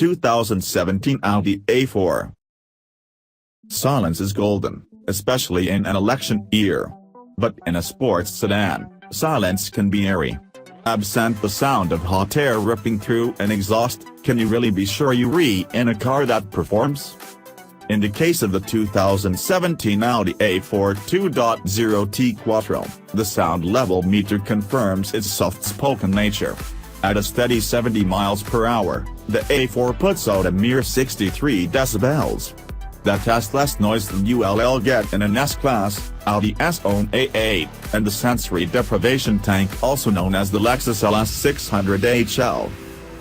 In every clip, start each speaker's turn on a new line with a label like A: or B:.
A: 2017 Audi A4. Silence is golden, especially in an election year. But in a sports sedan, silence can be eerie. Absent the sound of hot air ripping through an exhaust, can you really be sure you're in a car that performs? In the case of the 2017 Audi A4 2.0T Quattro, the sound level meter confirms its soft-spoken nature. At a steady 70 miles per hour, the A4 puts out a mere 63 decibels. That's less noise than you'll get in an S-Class, Audi's own A8, and the sensory deprivation tank, also known as the Lexus LS600 HL.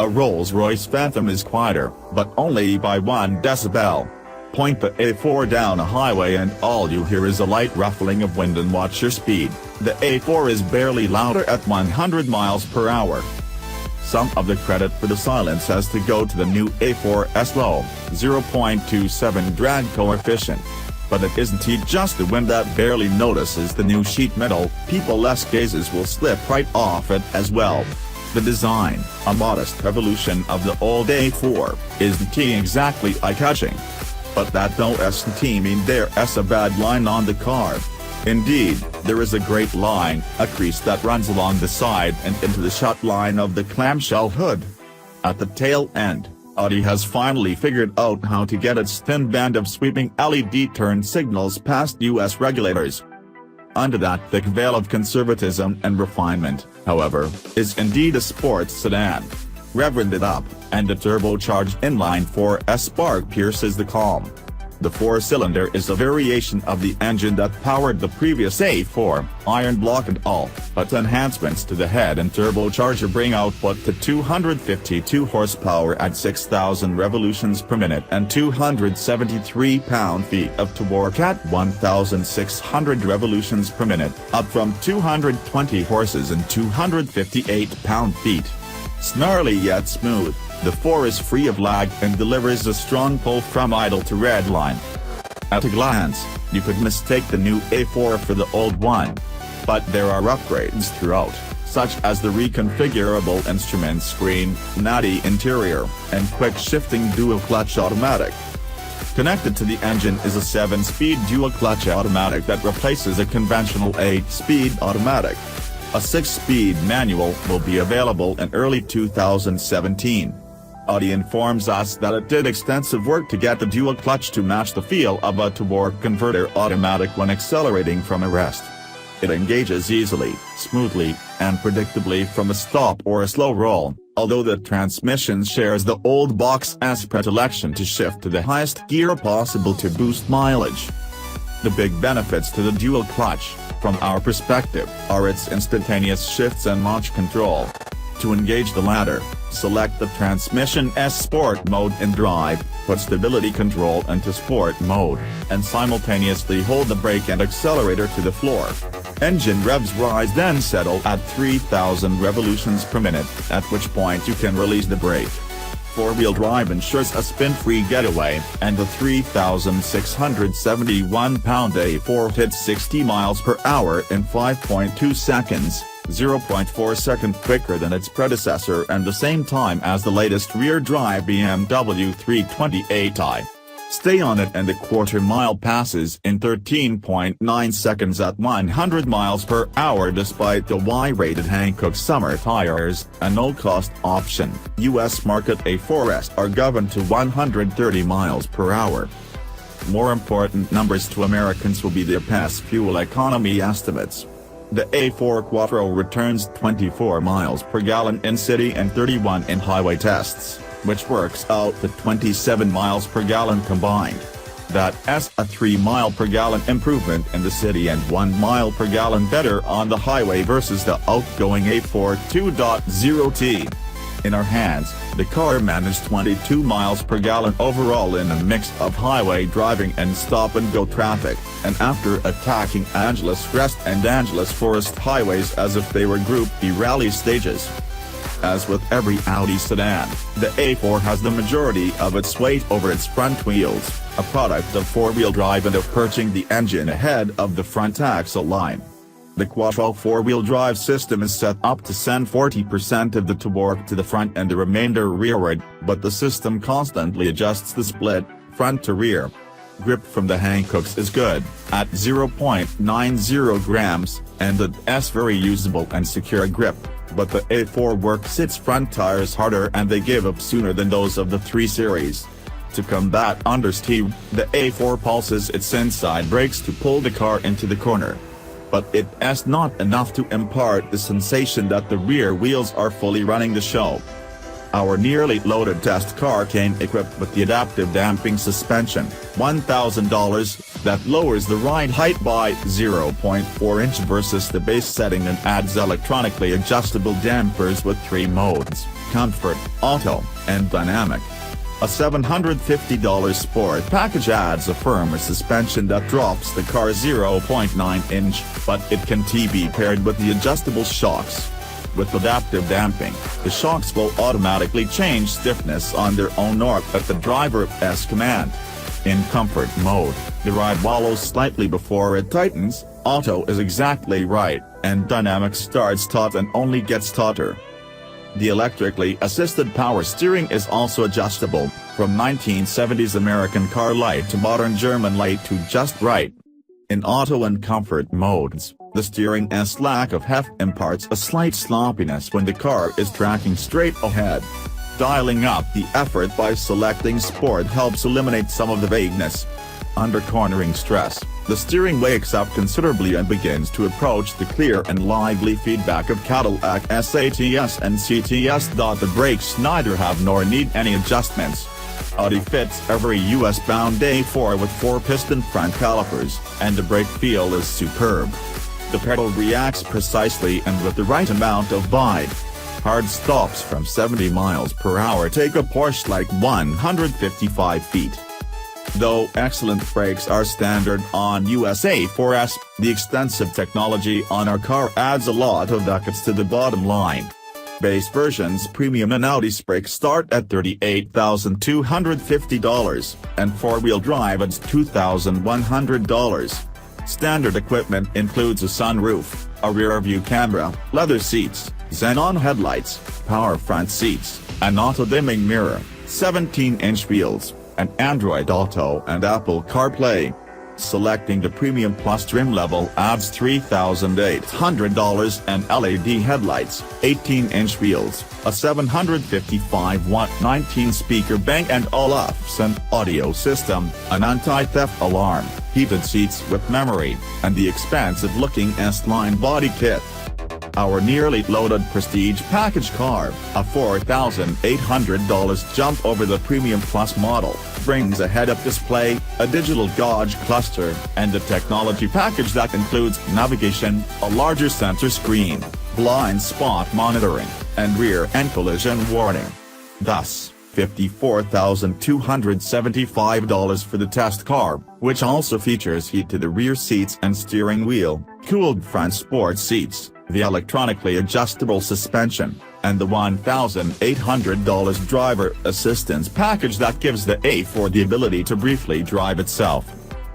A: A Rolls-Royce Phantom is quieter, but only by 1 decibel. Point the A4 down a highway and all you hear is a light ruffling of wind and watch your speed. The A4 is barely louder at 100 miles per hour. Some of the credit for the silence has to go to the new A4's low, 0.27 drag coefficient. But it isn't just the wind that barely notices the new sheet metal, people's gazes will slip right off it as well. The design, a modest evolution of the old A4, isn't exactly eye-catching. But that doesn't mean there's a bad line on the car. Indeed, there is a great line, a crease that runs along the side and into the shut line of the clamshell hood. At the tail end, Audi has finally figured out how to get its thin band of sweeping LED turn signals past US regulators. Under that thick veil of conservatism and refinement, however, is indeed a sports sedan. Revving it up, and a turbocharged inline-4 spark pierces the calm. The four-cylinder is a variation of the engine that powered the previous A4, iron block and all, but enhancements to the head and turbocharger bring output to 252 horsepower at 6,000 revolutions per minute and 273 pound-feet of torque at 1,600 revolutions per minute, up from 220 horses and 258 pound-feet. Snarly yet smooth, the 4 is free of lag and delivers a strong pull from idle to redline. At a glance, you could mistake the new A4 for the old one. But there are upgrades throughout, such as the reconfigurable instrument screen, natty interior, and quick-shifting dual-clutch automatic. Connected to the engine is a 7-speed dual-clutch automatic that replaces a conventional 8-speed automatic. A 6-speed manual will be available in early 2017. Audi informs us that it did extensive work to get the dual clutch to match the feel of a torque converter automatic when accelerating from a rest. It engages easily, smoothly, and predictably from a stop or a slow roll, although the transmission shares the old box's predilection to shift to the highest gear possible to boost mileage. The big benefits to the dual clutch, from our perspective, are its instantaneous shifts and launch control. To engage the latter, select the transmission's sport mode in drive, put stability control into sport mode, and simultaneously hold the brake and accelerator to the floor. Engine revs rise then settle at 3,000 revolutions per minute, at which point you can release the brake. Four-wheel drive ensures a spin-free getaway, and the 3,671 pound A4 hits 60 miles per hour in 5.2 seconds, 0.4 seconds quicker than its predecessor and the same time as the latest rear-drive BMW 328i. Stay on it and the quarter-mile passes in 13.9 seconds at 100 miles per hour despite the Y-rated Hankook summer tires, a no-cost option. US market A4s are governed to 130 miles per hour. More important numbers to Americans will be their past fuel economy estimates. The A4 Quattro returns 24 miles per gallon in city and 31 in highway tests, which works out to 27 miles per gallon combined. That's a 3 mile per gallon improvement in the city and 1 mile per gallon better on the highway versus the outgoing A4 2.0T. In our hands, the car managed 22 miles per gallon overall in a mix of highway driving and stop-and-go traffic, and after attacking Angeles Crest and Angeles Forest highways as if they were Group B rally stages. As with every Audi sedan, the A4 has the majority of its weight over its front wheels, a product of four-wheel drive and of perching the engine ahead of the front axle line. The Quattro four-wheel drive system is set up to send 40% of the torque to the front and the remainder rearward, but the system constantly adjusts the split, front to rear. Grip from the Hankooks is good, at 0.90 grams, and it's very usable and secure grip, but the A4 works its front tires harder and they give up sooner than those of the 3 Series. To combat understeer, the A4 pulses its inside brakes to pull the car into the corner. But it's not enough to impart the sensation that the rear wheels are fully running the show. Our nearly loaded test car came equipped with the adaptive damping suspension, $1,000, that lowers the ride height by 0.4 inch versus the base setting and adds electronically adjustable dampers with 3 modes: Comfort, Auto, and Dynamic. A $750 sport package adds a firmer suspension that drops the car 0.9 inch, but it can be paired with the adjustable shocks. With adaptive damping, the shocks will automatically change stiffness on their own or at the driver's command. In Comfort mode, the ride wallows slightly before it tightens, Auto is exactly right, and Dynamic starts taut and only gets tauter. The electrically assisted power steering is also adjustable, from 1970s American car light to modern German light to just right. In Auto and Comfort modes, the steering's lack of heft imparts a slight sloppiness when the car is tracking straight ahead. Dialing up the effort by selecting Sport helps eliminate some of the vagueness. Under cornering stress, the steering wakes up considerably and begins to approach the clear and lively feedback of Cadillac SATS and CTS. The brakes neither have nor need any adjustments. Audi fits every US-bound A4 with 4-piston front calipers, and the brake feel is superb. The pedal reacts precisely and with the right amount of bite. Hard stops from 70 miles per hour take a Porsche like 155 feet. Though excellent brakes are standard on US A4s, the extensive technology on our car adds a lot of ducats to the bottom line. Base versions Premium and Audi's brakes start at $38,250, and 4-wheel drive adds $2,100. Standard equipment includes a sunroof, a rear-view camera, leather seats, xenon headlights, power front seats, an auto-dimming mirror, 17-inch wheels, an Android Auto and Apple CarPlay. Selecting the Premium Plus trim level adds $3,800 and LED headlights, 18-inch wheels, a 755-watt 19-speaker Bang & Olufsen audio system, an anti-theft alarm, heated seats with memory, and the expansive-looking S-Line body kit. Our nearly loaded Prestige package car, a $4,800 jump over the Premium Plus model, brings a head-up display, a digital gauge cluster, and a technology package that includes navigation, a larger center screen, blind spot monitoring, and rear-end collision warning. Thus, $54,275 for the test car, which also features heat to the rear seats and steering wheel, cooled front sport seats, the electronically adjustable suspension, and the $1,800 driver assistance package that gives the A4 the ability to briefly drive itself.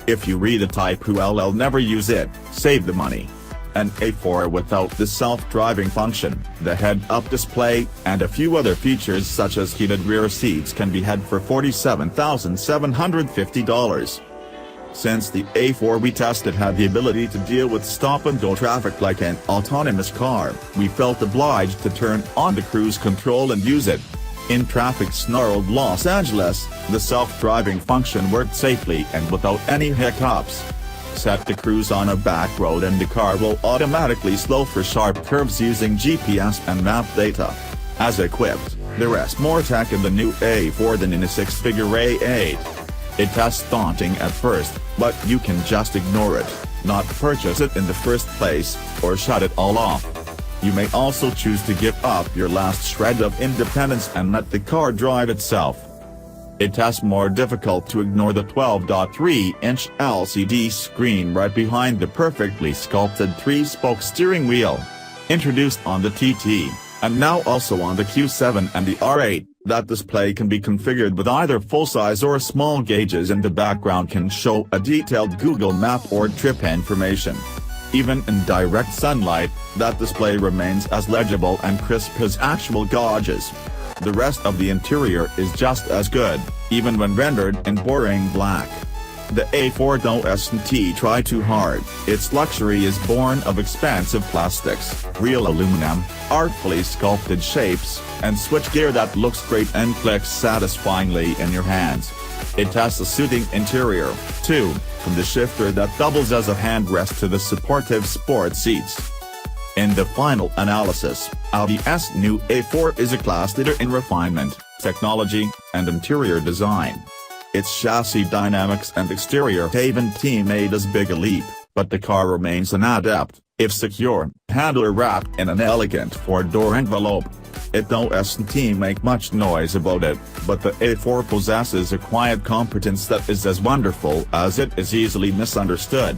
A: If you read the type who'll never use it, save the money. An A4 without the self-driving function, the head-up display, and a few other features such as heated rear seats can be had for $47,750. Since the A4 we tested had the ability to deal with stop-and-go traffic like an autonomous car, we felt obliged to turn on the cruise control and use it. In traffic-snarled Los Angeles, the self-driving function worked safely and without any hiccups. Set to cruise on a back road and the car will automatically slow for sharp curves using GPS and map data. As equipped, there is more tech in the new A4 than in a six-figure A8. It tests daunting at first, but you can just ignore it, not purchase it in the first place, or shut it all off. You may also choose to give up your last shred of independence and let the car drive itself. It is more difficult to ignore the 12.3-inch LCD screen right behind the perfectly sculpted 3-spoke steering wheel. Introduced on the TT, and now also on the Q7 and the R8. That display can be configured with either full-size or small gauges and the background can show a detailed Google map or trip information. Even in direct sunlight, that display remains as legible and crisp as actual gauges. The rest of the interior is just as good, even when rendered in boring black. The A4 doesn't try too hard. Its luxury is born of expensive plastics, real aluminum, artfully sculpted shapes, and switchgear that looks great and clicks satisfyingly in your hands. It has a suiting interior, too, from the shifter that doubles as a handrest to the supportive sport seats. In the final analysis, Audi's new A4 is a class leader in refinement, technology, and interior design. Its chassis dynamics and exterior haven't made as big a leap, but the car remains an adept, if secure, handler wrapped in an elegant four-door envelope. It doesn't make much noise about it, but the A4 possesses a quiet competence that is as wonderful as it is easily misunderstood.